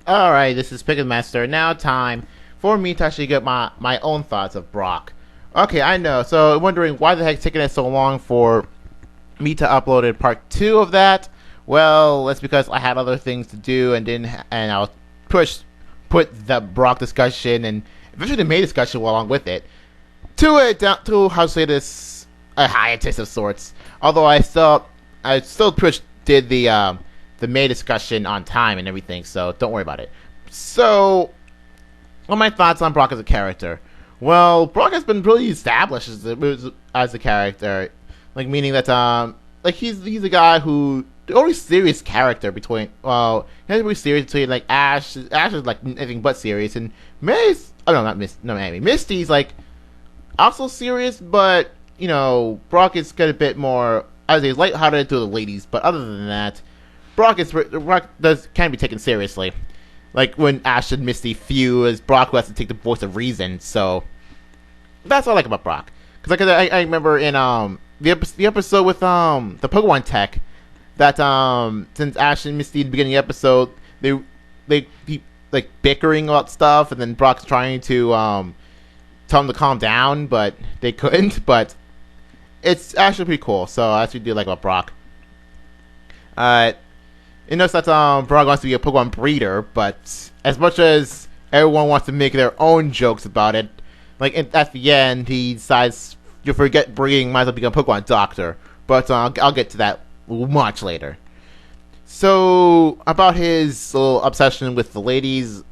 Alright, this is Pikmin Master. Now time for me to actually get my own thoughts of Brock. Okay, I know. So, wondering why the heck it's taking it so long for me to upload part 2 of that? Well, that's because I had other things to do and I'll put the Brock discussion and eventually the main discussion along with it to how to say this, a hiatus of sorts. Although I still did the May discussion on time and everything, so don't worry about it. So, what are my thoughts on Brock as a character? Well, Brock has been really established as a character, like meaning that like he's a guy who the only serious character between he has to be serious between like Ash is like anything but serious, and May's Misty's like also serious, but you know Brock is got a bit more. I would say lighthearted to the ladies, but other than that. Brock can be taken seriously, like when Ash and Misty feud, as Brock has to take the voice of reason. So that's what I like about Brock. Because I remember in the episode with the Pokemon tech that since Ash and Misty in the beginning of the episode they keep like bickering about stuff, and then Brock's trying to tell them to calm down, but they couldn't. But it's actually pretty cool. So I actually do like about Brock. It knows that Brock wants to be a Pokemon breeder, but as much as everyone wants to make their own jokes about it, like at the end, he decides you forget breeding, might as well become a Pokemon doctor. But I'll get to that much later. So about his little obsession with the ladies,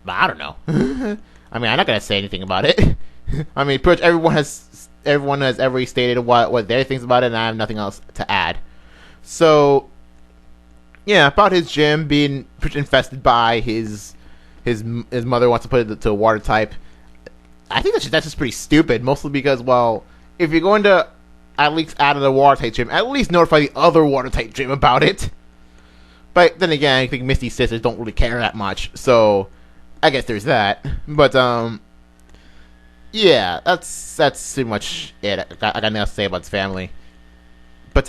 I don't know. I mean, I'm not gonna say anything about it. I mean, pretty much everyone has already stated what their things about it, and I have nothing else to add. So. Yeah, about his gym being infested by his mother wants to put it to a water type. I think that's just pretty stupid. Mostly because, well, if you're going to at least add a water type gym, at least notify the other water type gym about it. But then again, I think Misty's sisters don't really care that much, so I guess there's that. But yeah, that's pretty much it. I got nothing else to say about his family. But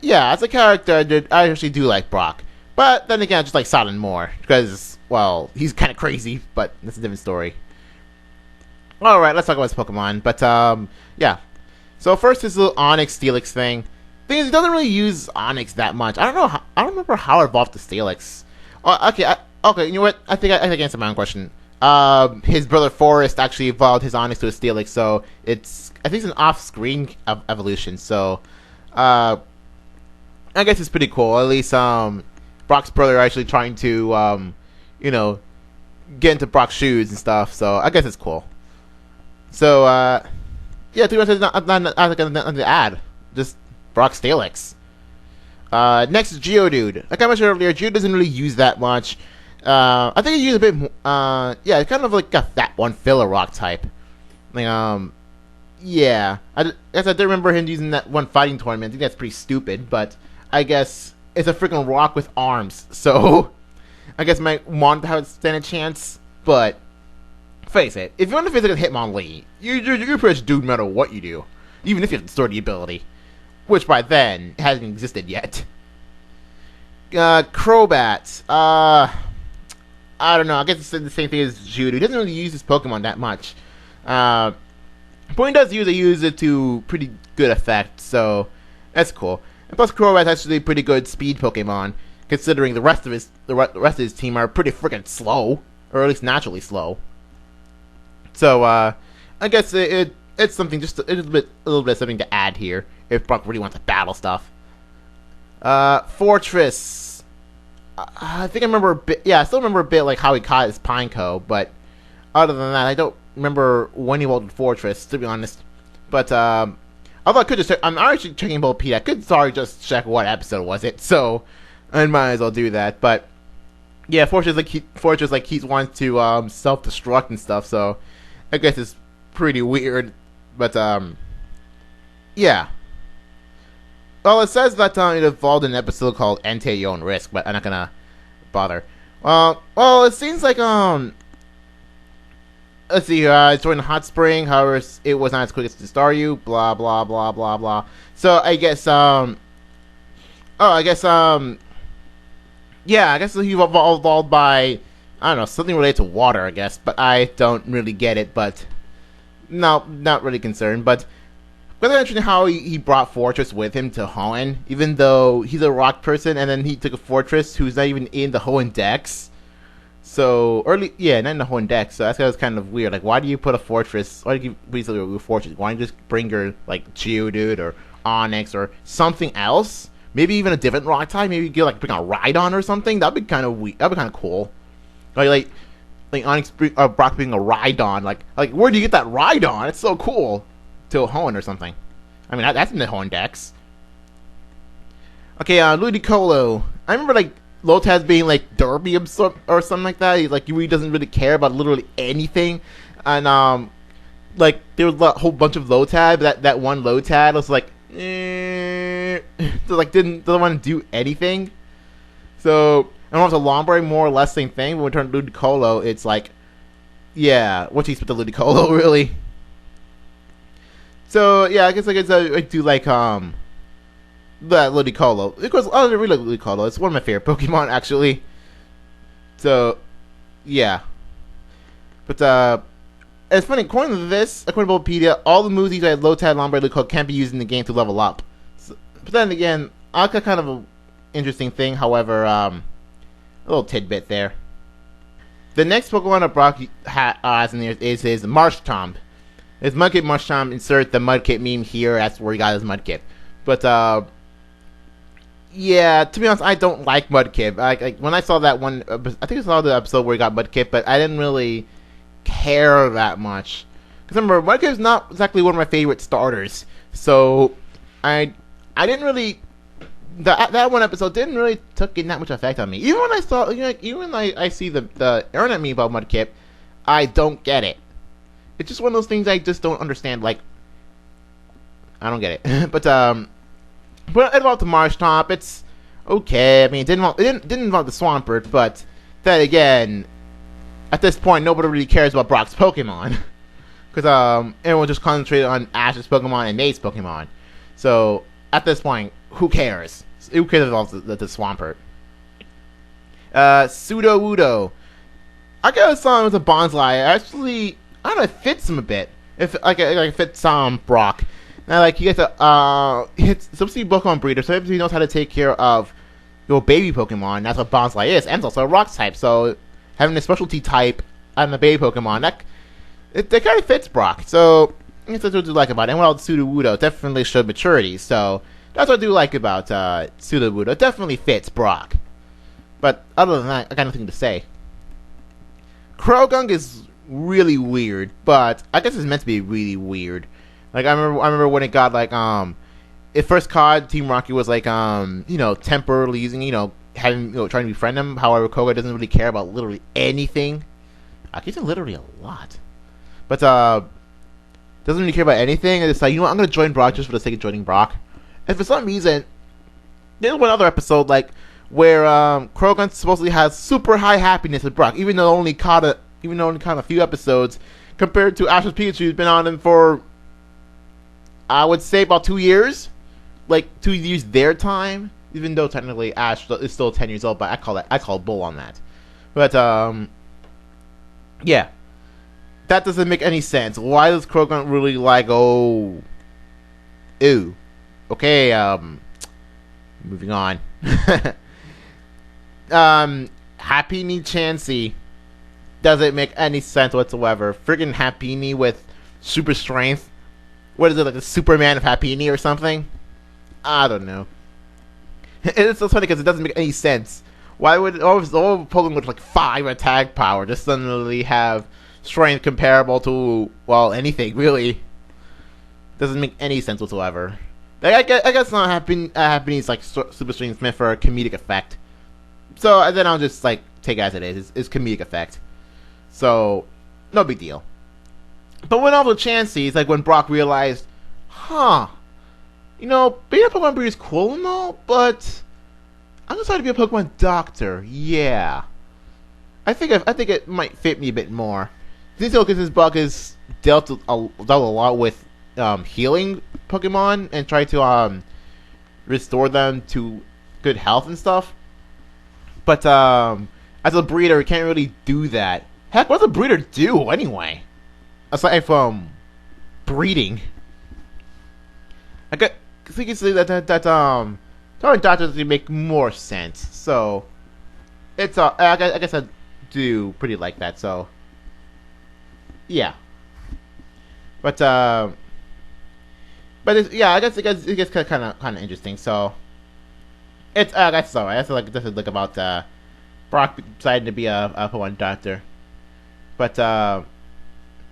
yeah, as a character, I actually do like Brock. But then again, I just like Silent more. Because, well, he's kind of crazy, but that's a different story. Alright, let's talk about his Pokemon. But, yeah. So first, his little Onyx Steelix thing. Thing is, he doesn't really use Onyx that much. I don't remember how I evolved the Steelix. Oh, okay, you know what? I think I answered my own question. His brother Forrest actually evolved his Onyx to a Steelix, so I think it's an off-screen evolution, so... I guess it's pretty cool. At least Brock's brother actually trying to get into Brock's shoes and stuff. So I guess it's cool. So yeah, to be honest, nothing to add. Just Brock Steelix. Next is Geodude. Like I mentioned earlier, Geodude doesn't really use that much. I think he used a bit. Yeah, it's kind of like a that one filler rock type. Like yeah, I guess I do remember him using that one fighting tournament. I think that's pretty stupid, but I guess it's a freaking rock with arms, so I guess might want to have stand a chance. But face it, if you want to physically Hitmonlee, you're pretty much doomed no matter what you do, even if you have to store the ability, which by then hasn't existed yet. Crobat, I don't know. I guess it's the same thing as Judo. He doesn't really use his Pokemon that much. But he does use it to pretty good effect, so that's cool. And plus, Crobat's actually a pretty good speed Pokemon, considering the rest of his team are pretty freaking slow, or at least naturally slow. So I guess it's something just a little bit something to add here if Brock really wants to battle stuff. Fortress. I think I remember a bit. Yeah, I still remember a bit like how he caught his Pineco, but other than that, I don't remember when he evolved Fortress, to be honest. But although I could just check, I'm actually checking Bulbapedia. I could just check what episode was it, so I might as well do that. But yeah, Fortress he wants to self-destruct and stuff, so I guess it's pretty weird. But yeah. Well, it says that it evolved in an episode called Enter Your Own Risk, but I'm not gonna bother. Well, it seems like let's see here. It's joined Hot Spring. However, it was not as quick as to Staryu. Blah blah blah blah blah. So I guess Yeah, I guess he evolved by, I don't know, something related to water, I guess, but I don't really get it, but no, not really concerned. But really interesting how he brought Fortress with him to Hoenn, even though he's a rock person, and then he took a Fortress who's not even in the Hoenn Dex. So early, yeah, not in the Hoenn Dex. So that's kind of weird. Like, why do you put a Fortress? Why do you basically a Fortress? Why don't you just bring your like Geodude or Onyx or something else? Maybe even a different rock type. Maybe you get like bring a Rhydon or something. That'd be kind of weird. That'd be kind of cool. Like Onyx Brock being a Rhydon. Like where do you get that Rhydon? It's so cool. To a Hoenn or something. I mean, that's in the Hoenn Dex. Okay, Ludicolo. I remember like Lotaz being like derpy or something like that. Like he really doesn't really care about literally anything, and like there was a whole bunch of Lotad. That one Lotad was like, so like doesn't want to do anything. So I don't know if the Lombre more or less same thing. But when we turn to Ludicolo, it's like, yeah, what do you expect the Ludicolo really? So yeah, I guess I do like the Ludicolo. Of course, I really like Ludicolo. It's one of my favorite Pokemon actually. So yeah, but it's funny. According to Bulbapedia, all the moves used by Lotad, Lombre, Ludicolo can't be used in the game to level up. So, but then again, I got kind of an interesting thing. However, a little tidbit there. The next Pokemon that Brock has in there is his Marshtomp. His Mudkip Marshtomp, insert the Mudkip meme here, that's where he got his Mudkip. But, yeah, to be honest, I don't like Mudkip. Like when I saw that one, I think I saw the episode where he got Mudkip, but I didn't really care that much. Because remember, Mudkip's not exactly one of my favorite starters. So, I didn't really, that one episode didn't really take that much effect on me. Even when I saw, even when I see the internet meme about Mudkip, I don't get it. It's just one of those things I just don't understand. Like, I don't get it. but about the Marshtomp, it's okay. I mean, it didn't involve the Swampert, but then again, at this point, nobody really cares about Brock's Pokemon because everyone just concentrated on Ash's Pokemon and Nate's Pokemon. So at this point, who cares? Who cares about the Swampert? Sudowoodo. I guess it was a Bonsai. Actually, I don't know, it fits him a bit. If it fits Brock. Now, like, he gets he's supposed to be Pokemon breeder, so he knows how to take care of your baby Pokemon. That's what Bonsai is, and it's also a rock type. So having a specialty type on the baby Pokemon, that kind of fits Brock. So that's what I do like about it. And well, Sudowoodo definitely showed maturity. So that's what I do like about Sudowoodo. It definitely fits Brock. But other than that, I got nothing to say. Croagunk is really weird, but I guess it's meant to be really weird. Like I remember when it got like it first caught Team Rocket was like temporarily using having trying to befriend him. However, Koga doesn't really care about literally anything. I guess literally a lot, but doesn't really care about anything. And it's like, what, I'm gonna join Brock just for the sake of joining Brock. And for some reason, there's one other episode like where Croagunk supposedly has super high happiness with Brock, even though only caught a few episodes, compared to Ash's Pikachu, who's been on him for, I would say, about 2 years. Like 2 years their time, even though technically Ash is still 10 years old, but I call bull on that. But yeah, that doesn't make any sense. Why does Croagunk really like okay, moving on. Happiny Chansey doesn't make any sense whatsoever. Friggin' Happiny with super strength. What is it, like the Superman of Happiny or something? I don't know. It's so funny because it doesn't make any sense. Why would all Pokemon with like 5 attack power just suddenly have strength comparable to, well, anything really? Doesn't make any sense whatsoever. Like, I guess not Happiny's like super strength meant for a comedic effect. So then I'll just like take it as it is. It's comedic effect. So no big deal. But when all the Chanseys, like when Brock realized, being a Pokemon breeder is cool and all, but I'm decided to be a Pokemon doctor. Yeah, I think it might fit me a bit more. Because his Brock has dealt a lot with healing Pokemon and try to restore them to good health and stuff. But as a breeder, you can't really do that. Heck, what does a breeder do anyway? Aside from breeding, I guess you can say that telling doctors to make more sense. So it's I guess I do pretty like that. So yeah, but it's, yeah, I guess it gets kind of interesting. So it's I guess so. That's like about Brock deciding to be a Pokemon doctor, but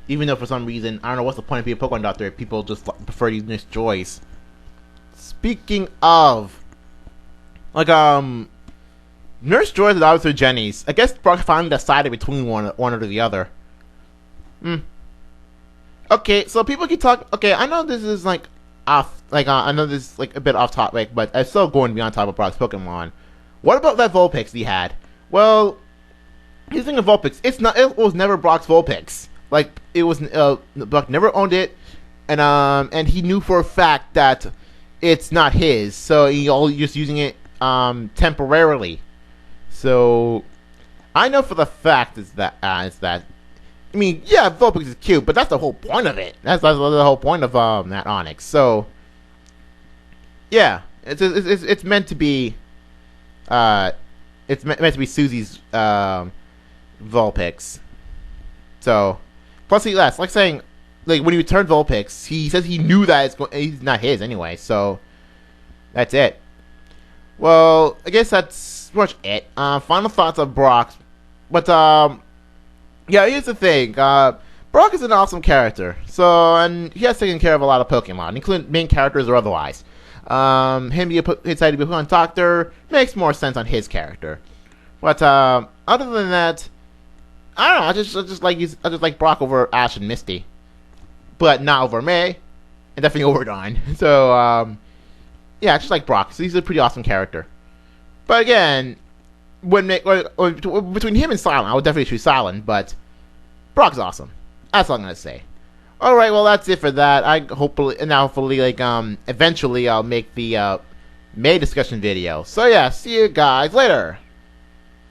even though for some reason I don't know what's the point of being a Pokemon doctor if people just prefer to use Nurse Joy's. Speaking of, like Nurse Joy's and Officer Jenny's, I guess Brock finally decided between one or the other. Okay, so people keep talking. Okay, I know this is like off. Like I know this is like a bit off topic, but I'm still going beyond top of Brock's Pokemon. What about that Vulpix he had? Well, here's the thing of Vulpix. It was never Brock's Vulpix. Like it was Brock never owned it, and he knew for a fact that it's not his. So he only just using it temporarily. So I know for the fact is that I mean, yeah, Vulpix is cute, but that's the whole point of it. That's the whole point of that Onyx. So yeah, it's meant to be it's meant to be Susie's Vulpix. So plus that's like saying like when he returned Vulpix, he says he knew that he's not his anyway. So that's it. Well, I guess that's pretty much it. Final thoughts of Brock, but yeah, here's the thing. Brock is an awesome character. So, and he has taken care of a lot of Pokemon, including main characters or otherwise. Him decided to be a Pokemon doctor makes more sense on his character. But other than that, I don't know. I just like Brock over Ash and Misty, but not over May, and definitely over Dawn. So, yeah, I just like Brock. So he's a pretty awesome character. But again, between him and Silent, I would definitely choose Silent, but Brock's awesome. That's all I'm gonna say. All right, well that's it for that. Hopefully, like eventually I'll make the May discussion video. So yeah, see you guys later.